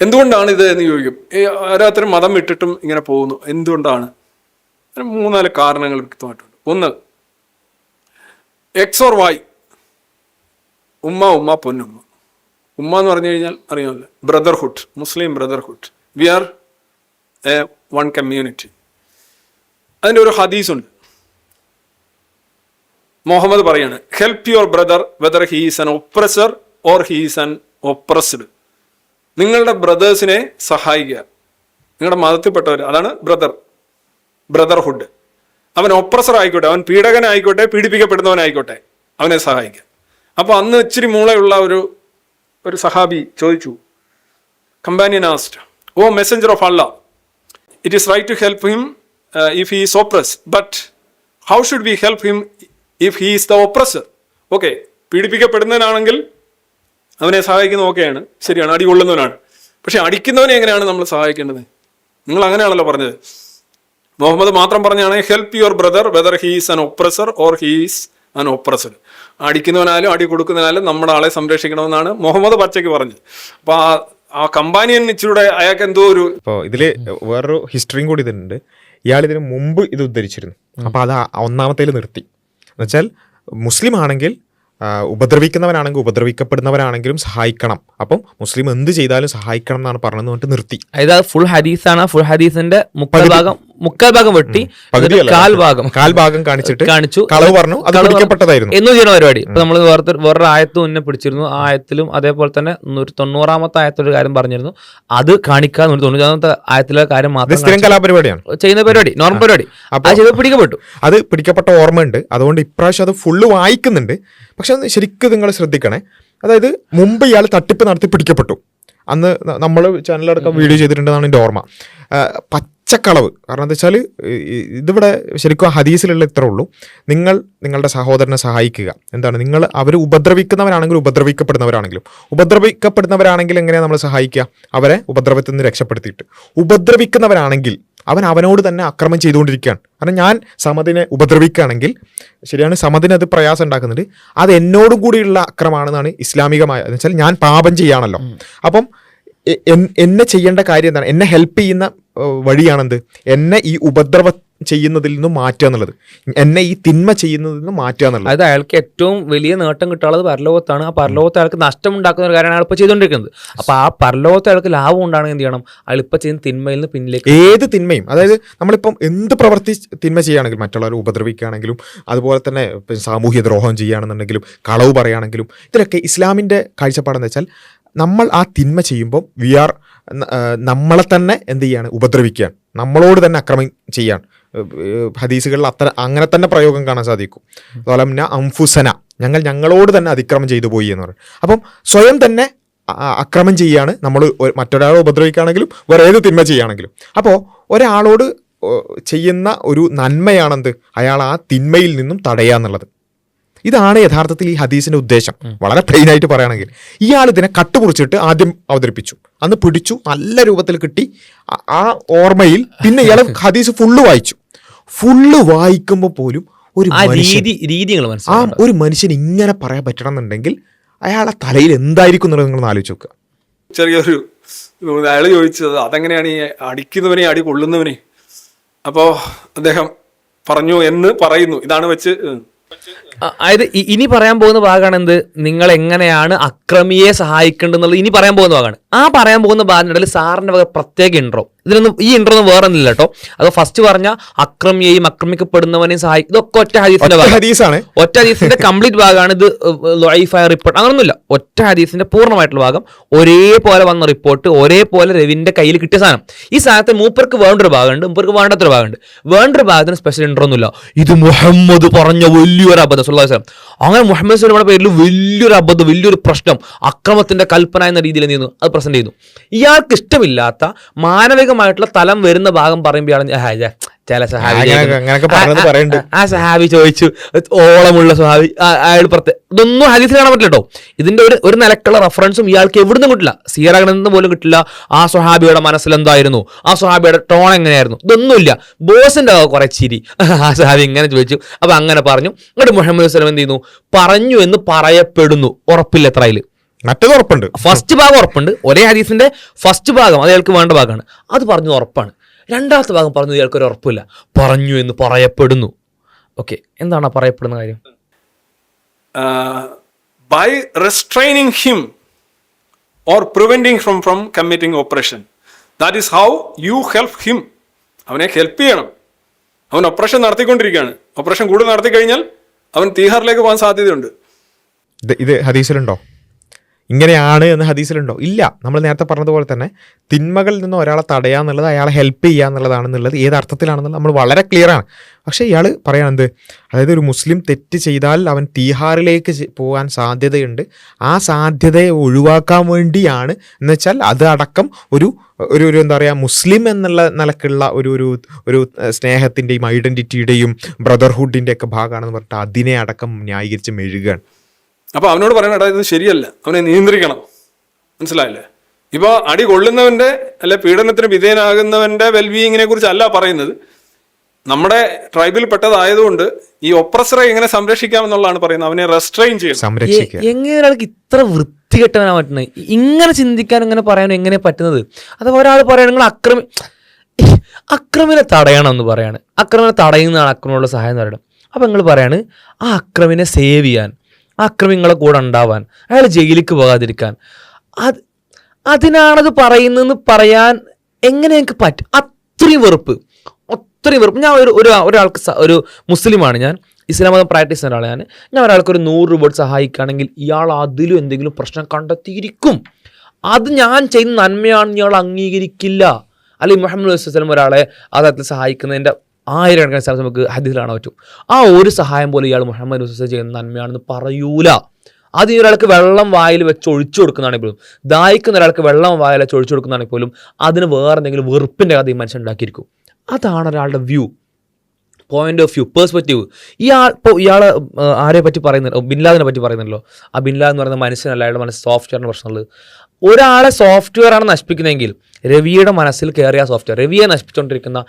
എന്തുകൊണ്ടാണ് ഇത് എന്ന് ചോദിക്കും. ഓരോരുത്തരും മതം വിട്ടിട്ടും ഇങ്ങനെ പോകുന്നു. എന്തുകൊണ്ടാണ്? 3-4 കാരണങ്ങൾ വ്യക്തമായിട്ടുണ്ട്. ഒന്ന്, എക്സ് ഓർ വൈ, ഉമ്മ പൊന്നുമ്മ. ഉമ്മ എന്ന് പറഞ്ഞു കഴിഞ്ഞാൽ അറിയാമല്ലോ, brotherhood, Muslim brotherhood, we are a one community. അതിൻ്റെ ഒരു ഹദീസുണ്ട്. മുഹമ്മദ് പറയാണ്, help your brother whether he is an oppressor or he is an oppressed. നിങ്ങളുടെ ബ്രദേഴ്സിനെ സഹായിക്കുക, നിങ്ങളുടെ മതത്തിൽപ്പെട്ടവർ, അതാണ് ബ്രദർഹുഡ്. അവൻ ഒപ്രസർ ആയിക്കോട്ടെ, അവൻ പീഡകനായിക്കോട്ടെ, പീഡിപ്പിക്കപ്പെടുന്നവനായിക്കോട്ടെ, അവനെ സഹായിക്കുക. അപ്പോൾ അന്ന് ഇച്ചിരി മൂളയുള്ള ഒരു സഹാബി ചോദിച്ചു, companion asked, O messenger of Allah, it is right to help him if he is oppressed, but how should we help him if he is the oppressor? Okay, പീഡിപ്പിക്കപ്പെടുന്നവനാണെങ്കിൽ അവനെ സഹായിക്കുന്നത് ഓക്കെയാണ്, ശരിയാണ്, അടി കൊള്ളുന്നവനാണ്. പക്ഷെ അടിക്കുന്നവനെ എങ്ങനെയാണ് നമ്മൾ സഹായിക്കേണ്ടത്? നിങ്ങൾ അങ്ങനെയാണല്ലോ പറഞ്ഞത്. മുഹമ്മദ് മാത്രം പറഞ്ഞാണ് help your brother whether he is an oppressor or he is an oppressed. അടിക്കുന്നവനാലും അടി കൊടുക്കുന്നതിനാലും നമ്മുടെ ആളെ സംരക്ഷിക്കണമെന്നാണ് മുഹമ്മദ് പച്ചയ്ക്ക് പറഞ്ഞത്. അപ്പൊ ആ കമ്പാനിയൻ ഇച്ചിലൂടെ അയാൾക്ക് എന്തോ ഒരു, ഇപ്പോൾ ഇതില് വേറൊരു ഹിസ്റ്ററിയും കൂടി ഇതിനുണ്ട്. ഇയാൾ ഇതിന് മുമ്പ് ഇത് ഉദ്ധരിച്ചിരുന്നു. അപ്പൊ അത് ഒന്നാമത്തേൽ നിർത്തി. എന്നുവെച്ചാൽ മുസ്ലിം ആണെങ്കിൽ ഉപദ്രവിക്കുന്നവനാണെങ്കിൽ ഉപദ്രവിക്കപ്പെടുന്നവരാണെങ്കിലും സഹായിക്കണം. അപ്പം മുസ്ലിം എന്ത് ചെയ്താലും സഹായിക്കണം എന്നാണ് പറഞ്ഞത്, എന്നിട്ട് നിർത്തി. അതായത് ഫുൾ ഹദീസാണ്. ഫുൾ ഹദീസിന്റെ മുക്കാൽ ഭാഗം വെട്ടി കാൽ ഭാഗം കാണിച്ചു കളവ് പറഞ്ഞു. അത് പിടിക്കപ്പെട്ടതായിരുന്നു എന്നു ചെയ്യുന്ന പരിപാടി. ഇപ്പൊ നമ്മൾ വേറൊരു ആയത്ത് മുന്നേ പിടിച്ചിരുന്നു. ആ ആയത്തിലും അതേപോലെ തന്നെ 90-ാമത്തെ ആയത്തൊരു കാര്യം പറഞ്ഞിരുന്നു. അത് കാണിക്കാതെ 90-ാമത്തെ ആയത്തിലെ കാര്യം മാത്രം സ്ഥിരം കലാപരിപാടിയാണ് ചെയ്യുന്ന പരിപാടി, നോർമൽ പരിപാടി. അപ്പോൾ പിടിക്കപ്പെട്ടു. അത് പിടിക്കപ്പെട്ട ഓർമ്മയുണ്ട്. അതുകൊണ്ട് ഇപ്രാവശ്യം അത് ഫുള്ള് വായിക്കുന്നുണ്ട്. പക്ഷെ ശരിക്കും നിങ്ങൾ ശ്രദ്ധിക്കണേ. അതായത് മുമ്പ് ഇയാൾ തട്ടിപ്പ് നടത്തി പിടിക്കപ്പെട്ടു. അന്ന് നമ്മൾ ചാനലടക്കം വീഡിയോ ചെയ്തിട്ടുണ്ടെന്നാണ് എൻ്റെ ഓർമ്മ. പച്ചക്കളവ്. കാരണം എന്താ വെച്ചാൽ ഇതിവിടെ ശരിക്കും ഹദീസിലുള്ള ഇത്രേ ഉള്ളൂ, നിങ്ങളുടെ സഹോദരനെ സഹായിക്കുക. എന്താണ്, നിങ്ങൾ അവർ ഉപദ്രവിക്കുന്നവരാണെങ്കിലും ഉപദ്രവിക്കപ്പെടുന്നവരാണെങ്കിൽ എങ്ങനെയാണ് നമ്മൾ സഹായിക്കുക? അവരെ ഉപദ്രവത്തിൽ നിന്ന് രക്ഷപ്പെടുത്തിയിട്ട്. ഉപദ്രവിക്കുന്നവരാണെങ്കിൽ അവനോട് തന്നെ അക്രമം ചെയ്തുകൊണ്ടിരിക്കുകയാണ്. കാരണം ഞാൻ സമദിനെ ഉപദ്രവിക്കുകയാണെങ്കിൽ, ശരിയാണ്, സമദിന് അത് പ്രയാസം ഉണ്ടാക്കുന്നുണ്ട്, അത് എന്നോടും കൂടിയുള്ള അക്രമമാണെന്നാണ് ഇസ്ലാമികമായ. എന്ന് വെച്ചാൽ ഞാൻ പാപം ചെയ്യാണല്ലോ. അപ്പം എന്നെ ചെയ്യേണ്ട കാര്യം എന്താണ്? എന്നെ ഹെൽപ്പ് ചെയ്യുന്ന വഴിയാണെന്ത്? എന്നെ ഈ ഉപദ്രവം ചെയ്യുന്നതിൽ നിന്നും മാറ്റുക എന്നുള്ളത്, എന്നെ ഈ തിന്മ ചെയ്യുന്നതിൽ നിന്നും മാറ്റുക എന്നുള്ളത്. അതായത് അയാൾക്ക് ഏറ്റവും വലിയ നേട്ടം കിട്ടാനുള്ളത് പരലോകത്താണ്. ആ പരലോകത്ത് അയാൾക്ക് നഷ്ടം ഉണ്ടാക്കുന്ന ഒരു കാര്യമാണ് അയാൾ ഇപ്പോൾ ചെയ്തുകൊണ്ടിരിക്കുന്നത്. അപ്പൊ ആ പരലോകത്ത് അയാൾക്ക് ലാഭം ഉണ്ടാണെങ്കിൽ എന്ത് ചെയ്യണം? അയാൾ ഇപ്പൊ ചെയ്യുന്ന തിന്മയിൽ നിന്ന് പിന്നിലേക്ക്, ഏത് തിന്മയും, അതായത് നമ്മളിപ്പം എന്ത് പ്രവൃത്തി തിന്മ ചെയ്യുകയാണെങ്കിലും, മറ്റുള്ളവരെ ഉപദ്രവിക്കുകയാണെങ്കിലും, അതുപോലെ തന്നെ സാമൂഹ്യ ദ്രോഹം ചെയ്യുകയാണെന്നുണ്ടെങ്കിലും, കളവ് പറയുകയാണെങ്കിലും, ഇതിലൊക്കെ ഇസ്ലാമിന്റെ കാഴ്ചപ്പാടെന്ന് വെച്ചാൽ നമ്മൾ ആ തിന്മ ചെയ്യുമ്പോൾ നമ്മളെ തന്നെ എന്ത് ചെയ്യാണ്? ഉപദ്രവിക്കുകയാണ്, നമ്മളോട് തന്നെ അക്രമം ചെയ്യാൻ. ഹദീസുകളിൽ അങ്ങനെ തന്നെ പ്രയോഗം കാണാൻ സാധിക്കും. ളലംന അംഫുസന, ഞങ്ങളോട് തന്നെ അതിക്രമം ചെയ്തു പോയി എന്ന് പറയും. അപ്പം സ്വയം തന്നെ അക്രമം ചെയ്യാണ് നമ്മൾ. മറ്റൊരാളെ ഉപദ്രവിക്കുകയാണെങ്കിലും വേറെ ഏത് തിന്മ ചെയ്യുകയാണെങ്കിലും. അപ്പോൾ ഒരാളോട് ചെയ്യുന്ന ഒരു നന്മയാണെന്ത്? അയാൾ ആ തിന്മയിൽ നിന്നും തടയുക എന്നുള്ളത്. ഇതാണ് യഥാർത്ഥത്തിൽ ഈ ഹദീസിന്റെ ഉദ്ദേശം. വളരെ പ്ലെയിൻ ആയിട്ട് പറയുകയാണെങ്കിൽ, ഇയാൾ ഇതിനെ കട്ടുമുറിച്ചിട്ട് ആദ്യം അവതരിപ്പിച്ചു, അന്ന് പിടിച്ചു, നല്ല രൂപത്തിൽ കിട്ടി ആ ഓർമ്മയിൽ. പിന്നെ ഇയാൾ ഹദീസ് ഫുള്ള് വായിക്കുമ്പോൾ പോലും ഒരു മനുഷ്യൻ ഇങ്ങനെ പറയാൻ പറ്റണം എന്നുണ്ടെങ്കിൽ അയാളെ തലയിൽ എന്തായിരിക്കും എന്നുള്ളത് നിങ്ങൾ ആലോചിച്ച് നോക്കുക. ചെറിയൊരു അയാൾ ചോദിച്ചത് അതെങ്ങനെയാണ് ഈ അടിക്കുന്നവനെ അടി കൊള്ളുന്നവനെ? അപ്പോൾ അദ്ദേഹം പറഞ്ഞു എന്ന് പറയുന്നു. ഇതാണ് വെച്ച് അതായത് ഇനി പറയാൻ പോകുന്ന ഭാഗമാണ് എന്ത്? നിങ്ങൾ എങ്ങനെയാണ് അക്രമിയെ സഹായിക്കേണ്ടതെന്നുള്ളത് ഇനി പറയാൻ പോകുന്ന ഭാഗമാണ്. ആ പറയാൻ പോകുന്ന ഭാഗത്തിനിടയിൽ സാറിന്റെ വക പ്രത്യേക ഇൻട്രോ. ഇതിനൊന്നും ഈ ഇൻട്രോ ഒന്നും വേറെ ഒന്നുമില്ല കേട്ടോ. അത് ഫസ്റ്റ് പറഞ്ഞ അക്രമിയെയും അക്രമിക്കപ്പെടുന്നവനെയും സഹായിക്കും, ഇതൊക്കെ ഒറ്റ ഹദീസിന്റെ ഒറ്റ ഹദീസിന്റെ കംപ്ലീറ്റ് ഭാഗമാണ് ഇത്. ലൈഫായ റിപ്പോർട്ട് അങ്ങനൊന്നുമില്ല. ഒറ്റ ഹദീസിന്റെ പൂർണ്ണമായിട്ടുള്ള ഭാഗം, ഒരേപോലെ വന്ന റിപ്പോർട്ട്, ഒരേപോലെ രവിന്റെ കയ്യിൽ കിട്ടിയ സാധനം. ഈ സാധനത്തിൽ മൂപ്പർക്ക് വേണ്ടൊരു ഭാഗമുണ്ട്, മൂപ്പർക്ക് വേണ്ടാത്തൊരു ഭാഗമുണ്ട്. വേണ്ടൊരു ഭാഗത്തിന് സ്പെഷ്യൽ ഇൻട്രോ ഒന്നുമില്ല. ഇത് മുഹമ്മദ് പറഞ്ഞ വലിയൊരു അബദ്ധം. അങ്ങനെ മുഹമ്മദ് സ്വലമിയുടെ പേരിൽ വലിയൊരു അബദ്ധം, വലിയൊരു പ്രശ്നം, അക്രമത്തിന്റെ കൽപ്പന എന്ന രീതിയിൽ എന്ത് ചെയ്യുന്നു? അത് പ്രസന്റ് ചെയ്യുന്നു. ഇയാൾക്ക് ഇഷ്ടമില്ലാത്ത മാനവികമായിട്ടുള്ള തലം വരുന്ന ഭാഗം പറയുമ്പോഴാണ് ചില സഹാബി ചോദിച്ചു, ഓളമുള്ള സഹാബി അയാൾ ഇതൊന്നും ഹദീസിൽ കാണാൻ പറ്റില്ല കേട്ടോ. ഇതിന്റെ ഒരു നിലക്കുള്ള റെഫറൻസും ഇയാൾക്ക് എവിടുന്നും കിട്ടില്ല, സീറ പോലും കിട്ടില്ല. ആ സ്വഹാബിയുടെ മനസ്സിൽ എന്തായിരുന്നു, ആ സ്വഹാബിയുടെ ടോൺ എങ്ങനെയായിരുന്നു, ഇതൊന്നുമില്ല. ബോസിന്റെ കുറെ ചിരി, ആ സഹാബി ഇങ്ങനെ ചോദിച്ചു, അപ്പൊ അങ്ങനെ പറഞ്ഞു. എന്നിട്ട് മുഹമ്മദ് വസ്ലം എന്ത് ചെയ്യുന്നു? പറഞ്ഞു എന്ന് പറയപ്പെടുന്നു, ഉറപ്പില്ല എത്രയില്. മറ്റേത് ഉറപ്പുണ്ട്. ഫസ്റ്റ് ഭാഗം ഉറപ്പുണ്ട്, ഒരേ ഹദീസിന്റെ ഫസ്റ്റ് ഭാഗം അത് അയാൾക്ക് വേണ്ട ഭാഗമാണ്, അത് പറഞ്ഞു ഉറപ്പാണ്. രണ്ടാമത്തെ ഭാഗം പറഞ്ഞു ഇയാൾക്കൊരു ഉറപ്പില്ല, പറഞ്ഞു എന്ന് പറയപ്പെടുന്നു. ഓക്കെ, എന്താണ് പറയപ്പെടുന്ന കാര്യം? By restraining him or preventing from committing operation, that is how you help him. അവനെ ഹെൽപ്പ് ചെയ്യണം. അവൻ ഓപ്പറേഷൻ നടത്തിക്കൊണ്ടിരിക്കുകയാണ്. ഓപ്പറേഷൻ കൂടുതൽ നടത്തി കഴിഞ്ഞാൽ അവൻ തീഹാറിലേക്ക് പോകാൻ സാധ്യതയുണ്ട്. ഇത് ഹദീസിലുണ്ടോ? ഇങ്ങനെയാണ് എന്ന് ഹദീസിലുണ്ടോ? ഇല്ല. നമ്മൾ നേരത്തെ പറഞ്ഞതുപോലെ തന്നെ തിന്മകളിൽ നിന്ന് ഒരാളെ തടയുക എന്നുള്ളത്, അയാളെ ഹെൽപ്പ് ചെയ്യുക എന്നുള്ളതാണെന്നുള്ളത് ഏത് അർത്ഥത്തിലാണെന്നുള്ളത് നമ്മൾ വളരെ ക്ലിയർ ആണ്. പക്ഷേ ഇയാൾ പറയാനെന്ത്, അതായത് ഒരു മുസ്ലിം തെറ്റ് ചെയ്താൽ അവൻ തീഹാറിലേക്ക് പോകാൻ സാധ്യതയുണ്ട്, ആ സാധ്യതയെ ഒഴിവാക്കാൻ വേണ്ടിയാണ് എന്ന് വെച്ചാൽ അത് അടക്കം ഒരു ഒരു എന്താ പറയുക, മുസ്ലിം എന്നുള്ള നിലക്കുള്ള ഒരു സ്നേഹത്തിൻ്റെയും ഐഡൻറ്റിറ്റിയുടെയും ബ്രദർഹുഡിൻ്റെ ഒക്കെ ഭാഗമാണെന്ന് പറഞ്ഞിട്ട് അതിനെ അടക്കം ന്യായീകരിച്ച് മെഴുകുകയാണ്. അപ്പോൾ അവനോട് പറയണ ഇത് ശരിയല്ല, അവനെ നിയന്ത്രിക്കണം. മനസ്സിലായില്ലേ? ഇപ്പോൾ അടി കൊള്ളുന്നവൻ്റെ അല്ലെ പീഡനത്തിന് വിധേയനാകുന്നവൻ്റെ വെൽബീയിങ്ങിനെ കുറിച്ചല്ല പറയുന്നത്. നമ്മുടെ ട്രൈബിൽ പെട്ടതായതുകൊണ്ട് ഈ ഒപ്രസറെ എങ്ങനെ സംരക്ഷിക്കാമെന്നുള്ളതാണ് പറയുന്നത്. അവനെ റെസ്ട്രെയിൻ ചെയ്യണം, സംരക്ഷിക്കുക. എങ്ങനെ ഒരാൾക്ക് ഇത്ര വൃത്തികെട്ടവനാ പറ്റുന്നത്? ഇങ്ങനെ ചിന്തിക്കാനും ഇങ്ങനെ പറയാനും എങ്ങനെ പറ്റുന്നത്? അഥവാ ഒരാൾ പറയണം നിങ്ങൾ അക്രമിനെ തടയണം എന്ന് പറയാണ്, അക്രമിനെ തടയുന്നതാണ് അക്രമിനുള്ള സഹായം എന്ന് പറയണം. അപ്പം നിങ്ങൾ പറയാണ് ആ അക്രമിനെ സേവ് ചെയ്യാൻ, ആ അക്രമിങ്ങളെ കൂടെ ഉണ്ടാവാൻ, അയാൾ ജയിലിലേക്ക് പോകാതിരിക്കാൻ, അതിനാണത് പറയുന്നതെന്ന് പറയാൻ എങ്ങനെ എനിക്ക് പറ്റും? അത്രയും വെറുപ്പ്. ഞാൻ ഒരാൾക്ക് ഒരു മുസ്ലിമാണ്, ഞാൻ ഇസ്ലാം മതം പ്രാക്ടീസ് ചെയ്യുന്ന ഒരാളാണ്. ഞാൻ ഒരാൾക്ക് ഒരു 100 രൂപ സഹായിക്കുകയാണെങ്കിൽ ഇയാൾ അതിലും എന്തെങ്കിലും പ്രശ്നം കണ്ടെത്തിയിരിക്കും. അത് ഞാൻ ചെയ്യുന്ന നന്മയാണെന്ന് ഇയാൾ അംഗീകരിക്കില്ല. അല്ലെങ്കിൽ മുഹമ്മദ് വസ്ലം ഒരാളെ ആ തരത്തിൽ സഹായിക്കുന്നതിൻ്റെ 1000 കണക്കിന് സ്ഥലത്ത് നമുക്ക് ഹദീസിൽ കാണാൻ പറ്റും. ആ ഒരു സഹായം പോലെ ഇയാൾ മുഹമ്മദ് വസ്ലം ചെയ്യുന്ന നന്മയാണെന്ന് പറയൂല. അത് ഒരാൾക്ക് വെള്ളം വായിൽ വെച്ച് ഒഴിച്ചു കൊടുക്കുന്നതാണെങ്കിൽ പോലും, ദാഹിക്കുന്ന ഒരാൾക്ക് വെള്ളം വായിൽ വെച്ച് ഒഴിച്ചു കൊടുക്കുന്നതാണെങ്കിൽ പോലും അതിന് വേറെ എന്തെങ്കിലും വെറുപ്പിൻ്റെ കഥ ഈ മനുഷ്യൻ ഉണ്ടാക്കിയിരിക്കും. അതാണ് ഒരാളുടെ view, point of view, perspective. ഇയാൾ ആരെ പറ്റി പറയുന്നത്, ബിൻലാദിനെ പറ്റി പറയുന്നല്ലോ. ആ ബിൻലാദ് എന്ന് പറയുന്ന മനുഷ്യനല്ല, അയാളുടെ മനസ്സ് സോഫ്റ്റ്വെയറിന് പ്രശ്നമുള്ളത്. ഒരാളെ സോഫ്റ്റ്വെയർ ആണ് നശിപ്പിക്കുന്നതെങ്കിൽ രവിയുടെ മനസ്സിൽ കയറിയ സോഫ്റ്റ്വെയർ, രവിയെ നശിപ്പിച്ചുകൊണ്ടിരിക്കുന്ന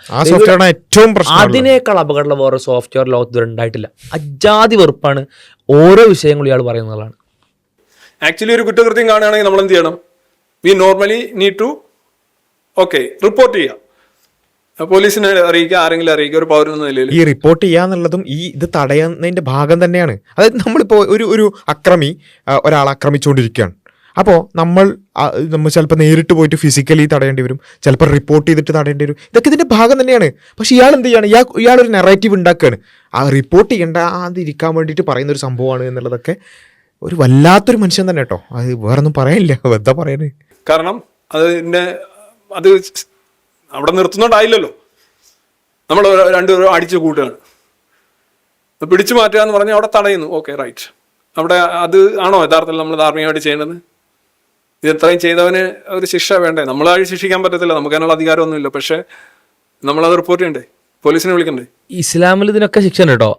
ഏറ്റവും അതിനേക്കാൾ അപകടമുള്ള വേറെ സോഫ്റ്റ്വെയർ ലോകത്ത് ഉണ്ടായിട്ടില്ല. അജാതി വെറുപ്പാണ് ഓരോ വിഷയങ്ങളും ഇയാൾ പറയുന്നതാണ്. ആക്ച്വലി ഒരു കുറ്റകൃത്യം കാണുകയാണെങ്കിൽ നമ്മൾ എന്ത് ചെയ്യണം? We normally need to report ചെയ്യാം, പോലീസിനെ അറിയിക്കുക, ആരെങ്കിലും അറിയിക്കുക, ഒരു പൗരൻ എന്ന നിലയിൽ. ഈ റിപ്പോർട്ട് ചെയ്യാന്നുള്ളതും ഇത് തടയുന്നതിന്റെ ഭാഗം തന്നെയാണ്. അതായത് നമ്മളിപ്പോൾ ഒരു അക്രമി ഒരാളെ ആക്രമിച്ചുകൊണ്ടിരിക്കുകയാണ്. അപ്പോൾ നമ്മൾ ചിലപ്പോൾ നേരിട്ട് പോയിട്ട് ഫിസിക്കലി തടയേണ്ടി വരും, ചിലപ്പോൾ റിപ്പോർട്ട് ചെയ്തിട്ട് തടയേണ്ടി വരും. ഇതൊക്കെ ഇതിന്റെ ഭാഗം തന്നെയാണ്. പക്ഷെ ഇയാൾ എന്ത് ചെയ്യാണ്? ഇയാളൊരു നെറേറ്റീവ് ഉണ്ടാക്കുകയാണ്. ആ റിപ്പോർട്ട് ചെയ്യേണ്ടാതിരിക്കാൻ വേണ്ടിയിട്ട് പറയുന്ന ഒരു സംഭവമാണ് എന്നുള്ളതൊക്കെ ഒരു വല്ലാത്തൊരു മനുഷ്യൻ തന്നെ കേട്ടോ. അത് വേറൊന്നും പറയാനില്ല, എന്താ പറയാന്. കാരണം അത് അവിടെ നിർത്തുന്നോണ്ടായില്ലല്ലോ. നമ്മൾ രണ്ടുപേരും അടിച്ചു കൂട്ടുകയാണ്, പിടിച്ചു മാറ്റുക എന്ന് പറഞ്ഞാൽ അവിടെ തടയുന്നു. Okay, right. അവിടെ അത് ആണോ യഥാർത്ഥത്തിൽ നമ്മൾ ധാർമ്മികമായിട്ട് ചെയ്യേണ്ടത്? ഇത് എത്രയും ചെയ്തവന് ഒരു ശിക്ഷ വേണ്ടേ? നമ്മളായി ശിക്ഷിക്കാൻ പറ്റത്തില്ല, നമുക്ക് അതിനുള്ള അധികാരമൊന്നുമില്ല. പക്ഷെ നമ്മളത് റിപ്പോർട്ട് ചെയ്യണ്ടേ, പോലീസിനെ വിളിക്കണ്ടേ? ഇസ്ലാമിൽ ഇതിനൊക്കെ ശിക്ഷ ഉണ്ട് കേട്ടോ.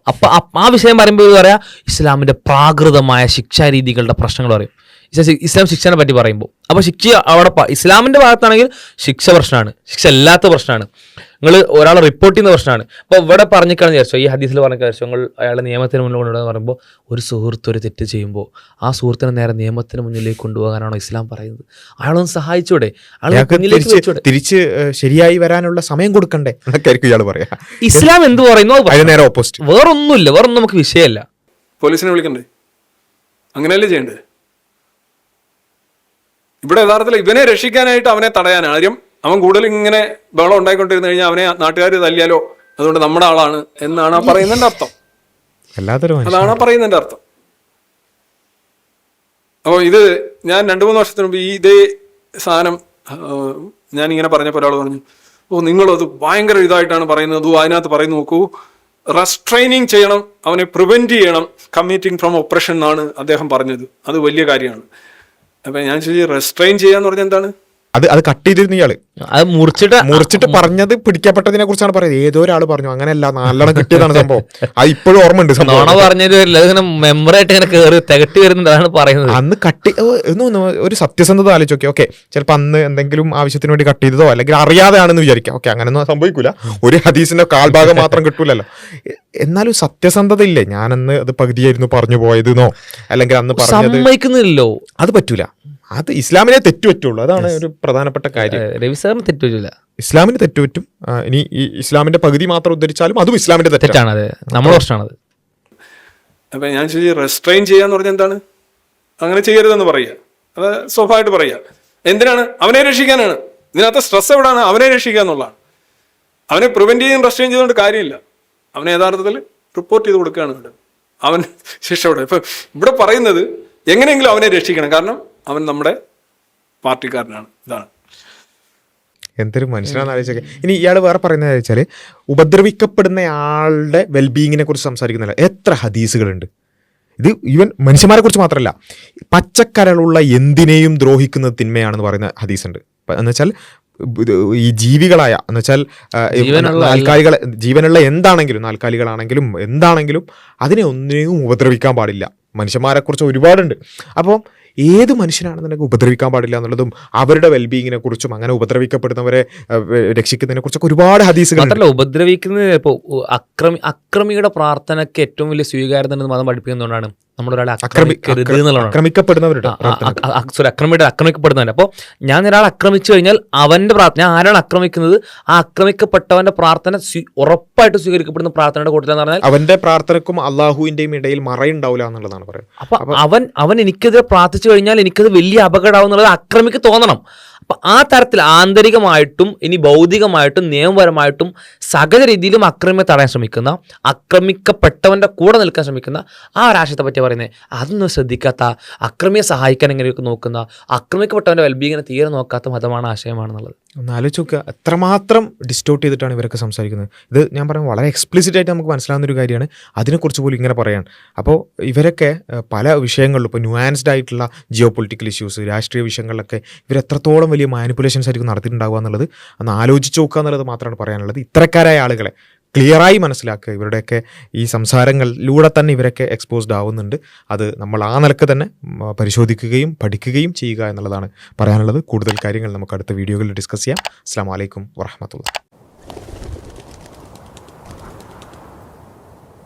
ആ വിഷയം പറയുമ്പോൾ ഇത് പറയാം ഇസ്ലാമിന്റെ പ്രാകൃതമായ ശിക്ഷാരീതികളുടെ പ്രശ്നങ്ങൾ പറയും. ഇസ്ലാം ശിക്ഷനെ പറ്റി പറയുമ്പോൾ അപ്പോൾ ശിക്ഷ അവിടെ ഇസ്ലാമിന്റെ ഭാഗത്താണെങ്കിൽ ശിക്ഷ പ്രശ്നമാണ്, ശിക്ഷ അല്ലാത്ത പ്രശ്നമാണ്. നിങ്ങൾ ഒരാളെ റിപ്പോർട്ട് ചെയ്യുന്ന പ്രശ്നമാണ്. അപ്പോൾ ഇവിടെ പറഞ്ഞിക്കാണെന്ന് വിചാരിച്ചോ, ഈ ഹദീസിൽ പറഞ്ഞ വിചാരിച്ചോ, നിങ്ങൾ അയാളെ നിയമത്തിന് മുന്നിൽ കൊണ്ടുവരാന്ന് പറയുമ്പോൾ ഒരു സുഹൃത്ത് ഒരു തെറ്റ് ചെയ്യുമ്പോൾ ആ സുഹൃത്തിനെ നേരെ നിയമത്തിന് മുന്നിലേക്ക് കൊണ്ടുപോകാനാണോ ഇസ്ലാം പറയുന്നത്? അയാളൊന്ന് സഹായിച്ചൂടെ? തിരിച്ച് ശരിയായി വരാനുള്ള സമയം കൊടുക്കണ്ടേ എന്നൊക്കെ ആയിരിക്കും ഇയാൾ പറയാ. ഇസ്ലാം എന്ത് പറയുന്നു? നേരെ ഓപ്പോസിറ്റ്. വേറൊന്നുമില്ല, വേറൊന്നും നമുക്ക് വിഷയമല്ല. പോലീസിനെ വിളിക്കണ്ടേ? അങ്ങനെയല്ലേ ചെയ്യണ്ടേ? ഇവിടെ യഥാർത്ഥത്തിൽ ഇവനെ രക്ഷിക്കാനായിട്ട് അവനെ തടയാനാണ് കാര്യം. അവൻ കൂടുതൽ ഇങ്ങനെ ബഹളം ഉണ്ടായിക്കൊണ്ടിരുന്നു കഴിഞ്ഞാൽ അവനെ നാട്ടുകാർ തല്ലിയാലോ, അതുകൊണ്ട് നമ്മുടെ ആളാണ് എന്നാണ് ആ പറയുന്നതിന്റെ അർത്ഥം. അതാണ് ആ പറയുന്നതിന്റെ അർത്ഥം. അപ്പോൾ ഇത് ഞാൻ 2-3 വർഷത്തിന് മുമ്പ് ഇതേ സാധനം ഞാനിങ്ങനെ പറഞ്ഞപ്പോൾ ഒരാൾ പറഞ്ഞു, നിങ്ങളത് ഭയങ്കര ഇതായിട്ടാണ് പറയുന്നത്, അതിനകത്ത് പറയുന്നു നോക്കൂ, റെസ്ട്രെയിനിങ് ചെയ്യണം, അവനെ പ്രിവെന്റ് ചെയ്യണം കമ്മിറ്റിംഗ് ഫ്രം ഒപ്രഷൻ എന്നാണ് അദ്ദേഹം പറഞ്ഞത്. അത് വലിയ കാര്യമാണ്. അപ്പം ഞാൻ ചോദിച്ചു, റെസ്ട്രെയിൻ ചെയ്യാന്ന് പറഞ്ഞാൽ എന്താണ്? അത് കട്ട് ചെയ്തിരുന്നു ഇയാള് അത് മുറിച്ചിട്ട് പറഞ്ഞത് പിടിക്കപ്പെട്ടതിനെ കുറിച്ചാണ് പറയുന്നത്. ഏതോ ഒരാൾ പറഞ്ഞു അങ്ങനെയല്ല, നല്ലോണം കിട്ടിയതാണ് സംഭവം. അത് ഇപ്പോഴും ഓർമ്മയുണ്ട് സംഭവം. നോണ പറഞ്ഞത് വരില്ല, അതിങ്ങനെ മെമ്മറായിട്ട് ഇങ്ങനെ കയറി തികട്ടി വരുന്നതാണ് പറയുന്നത്. അന്ന് ഒരു സത്യസന്ധത ആലോചിച്ച് ഓക്കെ ചിലപ്പോൾ അന്ന് എന്തെങ്കിലും ആവശ്യത്തിന് വേണ്ടി കട്ട് ചെയ്തതോ അല്ലെങ്കിൽ അറിയാതെയാണെന്ന് വിചാരിക്കാം. ഓക്കെ, അങ്ങനെയൊന്നും സംഭവിക്കൂല, ഒരു ഹദീസിന്റെ കാൽഭാഗം മാത്രം കിട്ടൂലല്ലോ. എന്നാലും സത്യസന്ധത ഇല്ലേ, ഞാനന്ന് അത് പകുതിയായിരുന്നു പറഞ്ഞു പോയതെന്നോ അല്ലെങ്കിൽ അന്ന് പറഞ്ഞത് സമ്മതിക്കുന്നില്ലല്ലോ, അത് പറ്റൂല. അത് ഇസ്ലാമിനെ തെറ്റുപറ്റുള്ളൂ, അതാണ് ഒരു പ്രധാനപ്പെട്ട കാര്യം. രവി സാറിന് തെറ്റില്ല, ഇസ്ലാമിന് തെറ്റുപറ്റും. ഇനി ഈ ഇസ്ലാമിന്റെ പകുതി മാത്രം ഉദ്ധരിച്ചാലും അതും ഇസ്ലാമിന്റെ തെറ്റാണ്, അത് നമ്മുടെ പ്രശ്നമാണത്. അപ്പൊ ഞാൻ ചോദിച്ചു, റെസ്ട്രെയിൻ ചെയ്യാന്ന് പറഞ്ഞാൽ എന്താണ്? അങ്ങനെ ചെയ്യരുതെന്ന് പറയുക, അത് സ്വാഭാവികമായിട്ട് പറയുക. എന്തിനാണ്? അവനെ രക്ഷിക്കാനാണ്. ഇതിനകത്ത് സ്ട്രെസ് എവിടെയാണ്? അവനെ രക്ഷിക്കുക എന്നുള്ളതാണ്. അവനെ പ്രിവെന്റ് ചെയ്യും റെസ്ട്രെയിൻ ചെയ്തുകൊണ്ട് കാര്യമില്ല. അവനെ യഥാർത്ഥത്തിൽ റിപ്പോർട്ട് ചെയ്ത് കൊടുക്കുകയാണ് വേണ്ടത്. അവൻ ശിക്ഷയോടെ. ഇപ്പൊ ഇവിടെ പറയുന്നത് എങ്ങനെയെങ്കിലും അവനെ രക്ഷിക്കണം, കാരണം അവൻ നമ്മുടെ പാർട്ടിക്കാരനാണ്. ഇതാണ് എന്തൊരു മനുഷ്യനാണെന്ന് ആലോചിച്ചൊക്കെ. ഇനി ഇയാൾ വേറെ പറയുന്നത് വെച്ചാൽ ഉപദ്രവിക്കപ്പെടുന്ന ആളുടെ വെൽബീയിങ്ങിനെ കുറിച്ച് സംസാരിക്കുന്നില്ല. എത്ര ഹദീസുകളുണ്ട് ഇത്. ഈവൻ മനുഷ്യന്മാരെ കുറിച്ച് മാത്രമല്ല, പച്ചക്കരളുള്ള എന്തിനേയും ദ്രോഹിക്കുന്നത് തിന്മയാണെന്ന് പറയുന്ന ഹദീസുണ്ട്. എന്ന് വെച്ചാൽ ഈ ജീവികളായ എന്ന് വെച്ചാൽ നാൽക്കാലികൾ, ജീവനുള്ള എന്താണെങ്കിലും, നാൽക്കാലികളാണെങ്കിലും എന്താണെങ്കിലും അതിനെ ഒന്നിനെയും ഉപദ്രവിക്കാൻ പാടില്ല. മനുഷ്യന്മാരെ കുറിച്ച് ഒരുപാടുണ്ട്. അപ്പോൾ ഏത് മനുഷ്യനാണെന്നുണ്ടെങ്കിൽ ഉപദ്രവിക്കാൻ പാടില്ല എന്നുള്ളതും അവരുടെ വെൽബീയിങ്ങിനെ കുറിച്ചും അങ്ങനെ ഉപദ്രവിക്കപ്പെടുന്നവരെ രക്ഷിക്കുന്നതിനെ കുറിച്ചൊക്കെ ഒരുപാട് ഹദീസുകൾ. മാത്രമല്ല, ഉപദ്രവിക്കുന്നത് ഇപ്പോൾ അക്രമിയുടെ പ്രാർത്ഥനയ്ക്ക് ഏറ്റവും വലിയ സ്വീകാര്യത മതം പഠിപ്പിക്കുന്നതുകൊണ്ടാണ് നമ്മളൊരാളെ ആക്രമിക്കരുത് എന്നുള്ളതാണ്. ആക്രമിക്കപ്പെടുന്നവരുടെ. അപ്പോൾ ഞാൻ ഒരാളെ ആക്രമിച്ചു കഴിഞ്ഞാൽ അവന്റെ പ്രാർത്ഥന, ഞാൻ ആരാണ് ആക്രമിക്കുന്നത്, ആ ആക്രമിക്കപ്പെട്ടവന്റെ പ്രാർത്ഥന ഉറപ്പായിട്ട് സ്വീകരിക്കപ്പെടുന്ന പ്രാർത്ഥനയുടെ കൂട്ടത്തിൽ എന്ന് പറഞ്ഞാൽ അവന്റെ പ്രാർത്ഥനക്കും അള്ളാഹുവിന്റെയും ഇടയിൽ മറയുണ്ടാവില്ല എന്നുള്ളതാണ് പറയുന്നത്. അപ്പൊ അവൻ എനിക്കെതിരെ പ്രാർത്ഥിച്ചു കഴിഞ്ഞാൽ എനിക്കത് വലിയ അപകടമാവും എന്നുള്ളത് അക്രമിക്ക് തോന്നണം. അപ്പൊ ആ തരത്തിൽ ആന്തരികമായിട്ടും ഇനി ഭൗതികമായിട്ടും നിയമപരമായിട്ടും സകല രീതിയിലും അക്രമിയെ തടയാൻ ശ്രമിക്കുന്ന, ആക്രമിക്കപ്പെട്ടവന്റെ കൂടെ നിൽക്കാൻ ശ്രമിക്കുന്ന ആ ഒരാശയത്തെ പറ്റി പറയുന്നത്, അതൊന്നും ശ്രദ്ധിക്കാത്ത, അക്രമിയെ സഹായിക്കാൻ എങ്ങനെയൊക്കെ നോക്കുന്ന, ആക്രമിക്കപ്പെട്ടവന്റെ വെൽബീങ്ങിനെ തീരെ നോക്കാത്ത മതമാണ്, ആശയമാണെന്നുള്ളത് ഒന്ന് ആലോചിച്ച് നോക്കുക. എത്രമാത്രം ഡിസ്റ്റോർട്ട് ചെയ്തിട്ടാണ് ഇവരൊക്കെ സംസാരിക്കുന്നത്. ഇത് ഞാൻ പറയുന്നത് വളരെ എക്സ്പ്ലിസിറ്റ് ആയിട്ട് നമുക്ക് മനസ്സിലാവുന്ന ഒരു കാര്യമാണ്. അതിനെക്കുറിച്ച് പോലും ഇങ്ങനെ പറയാൻ. അപ്പോൾ ഇവരൊക്കെ പല വിഷയങ്ങളിലും ഇപ്പോൾ ന്യൂആൻസ്ഡ് ആയിട്ടുള്ള ജിയോ പൊളിറ്റിക്കൽ ഇഷ്യൂസ്, രാഷ്ട്രീയ വിഷയങ്ങളിലൊക്കെ ഇവരെത്രത്തോളം വലിയ മാനിപ്പുലേഷൻസ് ആയിരിക്കും നടത്തിയിട്ടുണ്ടാവുക എന്നുള്ളത് ഒന്ന് ആലോചിച്ച് നോക്കുക എന്നുള്ളത് മാത്രമാണ് പറയാനുള്ളത്. ഇത്തരക്കാരായ ആളുകളെ ക്ലിയറായി മനസ്സിലാക്കുക. ഇവരുടെയൊക്കെ ഈ സംസാരങ്ങളിലൂടെ തന്നെ ഇവരൊക്കെ എക്സ്പോസ്ഡ് ആവുന്നുണ്ട്. അത് നമ്മൾ ആ നിലക്ക് തന്നെ പരിശോധിക്കുകയും പഠിക്കുകയും ചെയ്യുക എന്നുള്ളതാണ് പറയാനുള്ളത്. കൂടുതൽ കാര്യങ്ങൾ നമുക്ക് അടുത്ത വീഡിയോകളിൽ ഡിസ്കസ് ചെയ്യാം. അസ്സലാമു അലൈക്കും വറഹ്മത്തുള്ളാഹി.